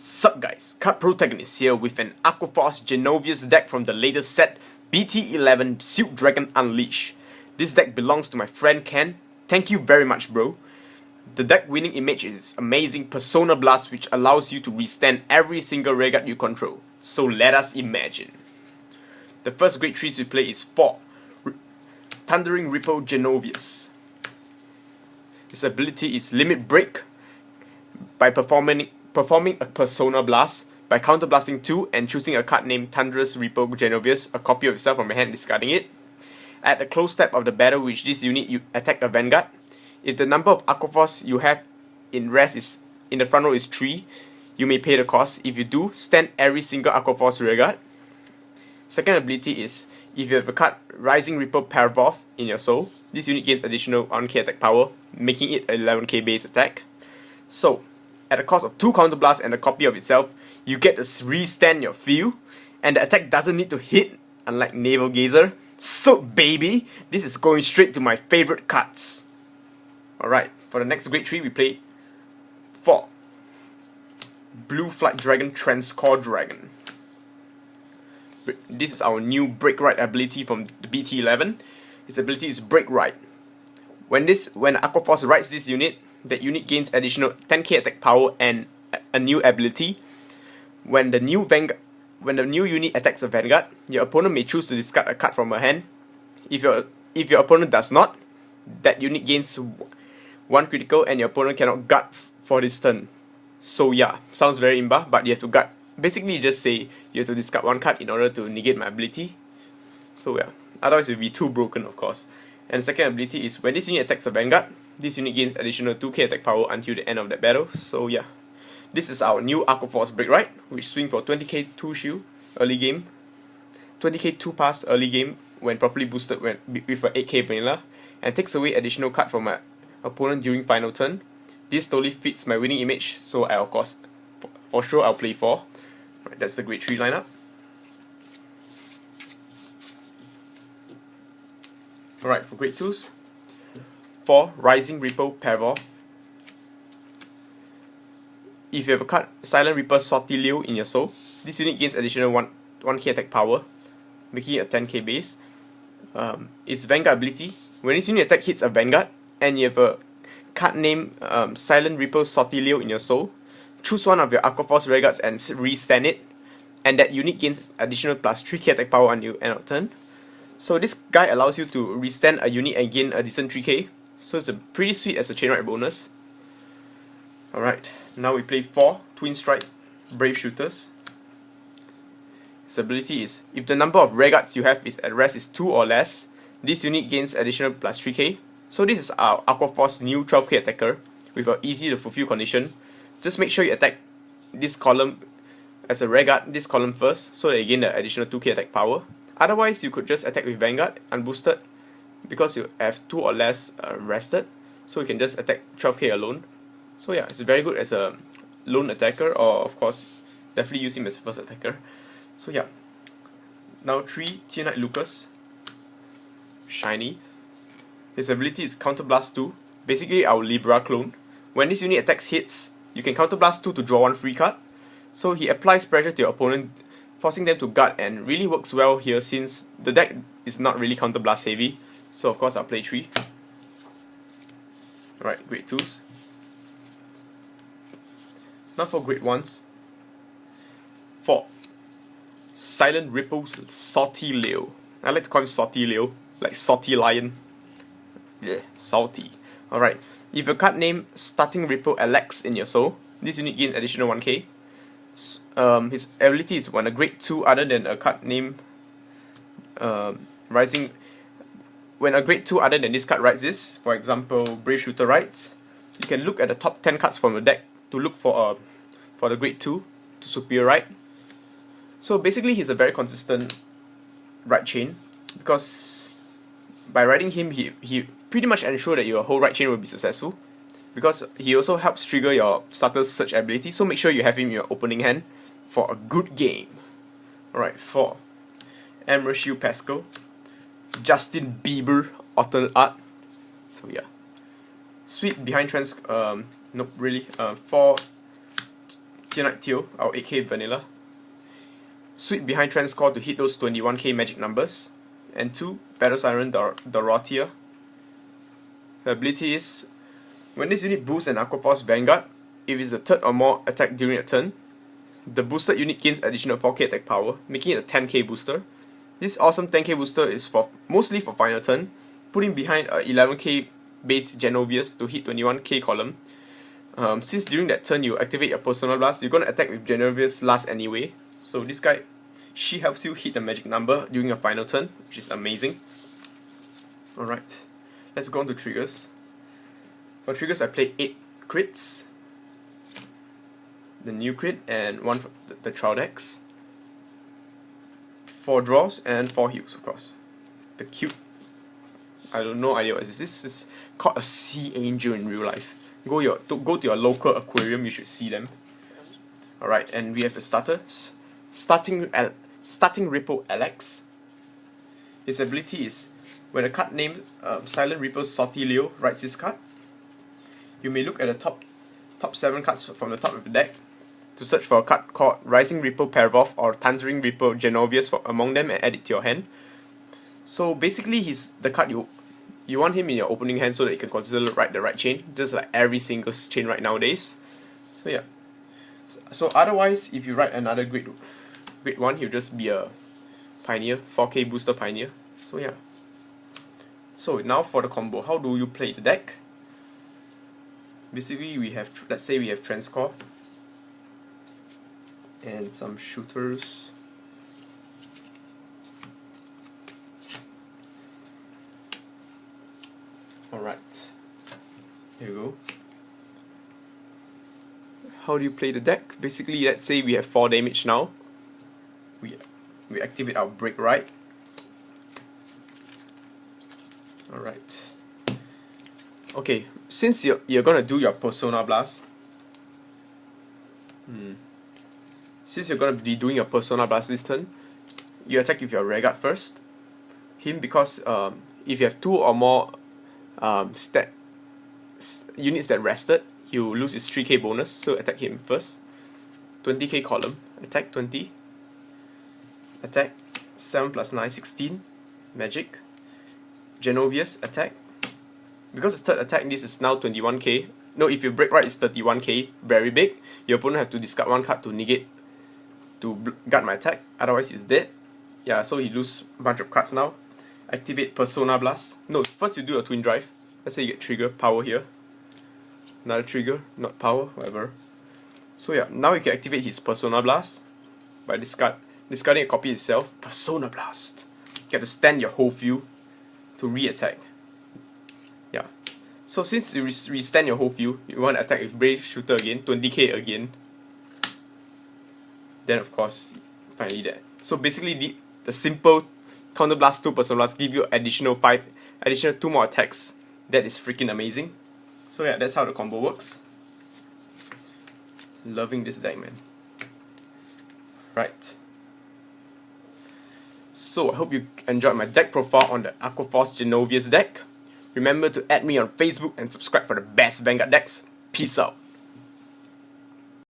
Sup guys, Card Protagonist here with an Aqua Genovious deck from the latest set, BT11 Silk Dragon Unleashed. This deck belongs to my friend Ken. Thank you very much, bro. The deck winning image is amazing Persona Blast, which allows you to restand every single Regard you control. So let us imagine. The first Grade 3s we play is 4. Thundering Ripple Genovious. His ability is Limit Break by performing a Persona Blast by counterblasting 2 and choosing a card named Thunderous Ripple Genovious, a copy of itself from your hand, discarding it. At the close step of the battle which this unit you attack a Vanguard. If the number of Aqua Force you have in rest is in the front row is 3, you may pay the cost. If you do, stand every single Aqua Force Regard. Second ability is, if you have a card Rising Ripple Paravoth in your soul, this unit gains additional 1k attack power, making it 11k base attack. So, at the cost of 2 counterblasts and a copy of itself, you get to restand your field, and the attack doesn't need to hit, unlike Naval Gazer. So baby, this is going straight to my favorite cards. Alright, for the next Grade 3 we play 4. Blue Flight Dragon Transcore Dragon. This is our new Break Right ability from the BT11. Its ability is Break Right. When Aqua Force rides this unit, that unit gains additional 10k attack power and a new ability. When the new unit attacks a Vanguard, your opponent may choose to discard a card from her hand. If your opponent does not, that unit gains 1 critical and your opponent cannot guard for this turn. So yeah, sounds very imba, but you have to guard. Basically, you just say you have to discard 1 card in order to negate my ability. So yeah, otherwise it will be too broken, of course. And the second ability is, when this unit attacks a Vanguard, this unit gains additional 2k attack power until the end of that battle. So yeah, this is our new Aqua Force Break Right, which swing for 20k 2 shield early game, 20k 2 pass early game when properly boosted with a 8k vanilla, and takes away additional card from my opponent during final turn. This totally fits my winning image, so I'll cost for sure I'll play 4. Right, that's the Grade 3 lineup. Alright, for Grade 2s, 4. Rising Ripple Paravoth. If you have a card Silent Reaper Sortileo in your soul, this unit gains additional 1k attack power, making it a 10k base. Its Vanguard ability, when this unit attack hits a Vanguard and you have a card named Silent Reaper Sortileo in your soul, choose one of your Aqua Force Regards and restand it, and that unit gains additional plus 3k attack power until end of turn. So this guy allows you to restand a unit and gain a decent 3k, so it's pretty sweet as a chain ride bonus. Alright, now we play 4 Twin Strike Brave Shooters. Its ability is, if the number of Regards you have is at rest is 2 or less, this unit gains additional plus 3k. So this is our Aqua Force new 12k attacker with an easy to fulfill condition. Just make sure you attack this column as a Regard, this column first, so that you gain the additional 2k attack power. Otherwise, you could just attack with Vanguard unboosted because you have 2 or less rested, so you can just attack 12k alone. So yeah, it's very good as a lone attacker, or of course, definitely use him as a first attacker. So yeah, now 3 Tear Knight Lucas, shiny. His ability is Counterblast 2, basically our Libra clone. When this unit attacks hits, you can Counterblast 2 to draw 1 free card. So he applies pressure to your opponent, forcing them to guard, and really works well here since the deck is not really Counterblast heavy. So of course I'll play 3. Alright, Grade 2s. Now for Grade 1s. 4. Silent Ripple's Sortileo. I like to call him Sortileo, like Salty Lion. Yeah, salty. Alright, if a card named Starting Ripple Alex in your soul, this unit gains additional 1k. His ability is, when a Grade 2 other than a card named Rising, when a Grade 2 other than this card writes this, for example Brave Shooter writes, you can look at the top 10 cards from the deck to look for the Grade 2 to superior right. So basically he's a very consistent right chain, because by riding him he pretty much ensure that your whole right chain will be successful, because he also helps trigger your Starter's Search ability, so make sure you have him in your opening hand for a good game. Alright, 4. Emerald Shield Pascal, Justin Bieber alternate art. So yeah, sweet behind trans. Nope, really. 4 Knight Teal, our 8k vanilla. Sweep behind Transcore to hit those 21k magic numbers. And 2, Battle Siren Dorothea. Her ability is, when this unit boosts an Aqua Force Vanguard, if it's the third or more attack during a turn, the boosted unit gains additional 4k attack power, making it a 10k booster. This awesome 10k booster is mostly for final turn, putting behind a 11k base Genovious to hit 21k column. Since during that turn you activate your Persona Blast, you're gonna attack with Genovious last anyway. So this guy, she helps you hit the magic number during your final turn, which is amazing. Alright, let's go on to triggers. For triggers, I played 8 crits, the new crit, and 1 for the trial decks. 4 draws and 4 heals, of course. The cute, I don't know idea what is this. This is called a sea angel in real life. Go to your local aquarium, you should see them. Alright, and we have the starters. Starting Ripple Alex. His ability is, when a card named Silent Reaper Sortileo writes this card, you may look at the top 7 cards from the top of the deck to search for a card called Rising Reaper Pervov or Thundering Reaper Genovious among them and add it to your hand. So basically he's the card you want him in your opening hand so that you can consider the right chain, just like every single chain right nowadays. So yeah. So otherwise, if you write another grade 1, he'll just be a Pioneer, 4k booster Pioneer. So yeah. So now for the combo, how do you play the deck? Basically we have, let's say we have Transcore and some shooters. Alright, here we go. How do you play the deck? Basically, let's say we have 4 damage now. We activate our Break Right. Alright. Okay, since you're gonna do your Persona Blast. Since you're gonna be doing your Persona Blast this turn, you attack with your Rearguard first. Him because if you have 2 or more units that rested, he'll lose his 3k bonus, so attack him first. 20k column, attack 20. Attack 7 plus 9, 16. Magic. Genovious, attack. Because it's third attack, this is now 21k. No, if you break right, it's 31k, very big. Your opponent have to discard 1 card to negate, to guard my attack, otherwise he's dead. Yeah, so he lose a bunch of cards now. Activate Persona Blast. No, first you do a Twin Drive. Let's say you get trigger, power here. Another trigger, not power, whatever. So yeah, now you can activate his Persona Blast by discarding a copy itself. Persona Blast. You get to stand your whole field to re-attack. Yeah. So since you re-stand your whole field, you want to attack with Brave Shooter again, 20k again. Then of course, finally that. So basically the simple Counter Blast 2 Persona Blast give you additional 2 more attacks. That is freaking amazing. So yeah, that's how the combo works. Loving this deck, man. Right. So I hope you enjoyed my deck profile on the Aqua Force Genovious deck. Remember to add me on Facebook and subscribe for the best Vanguard decks. Peace out.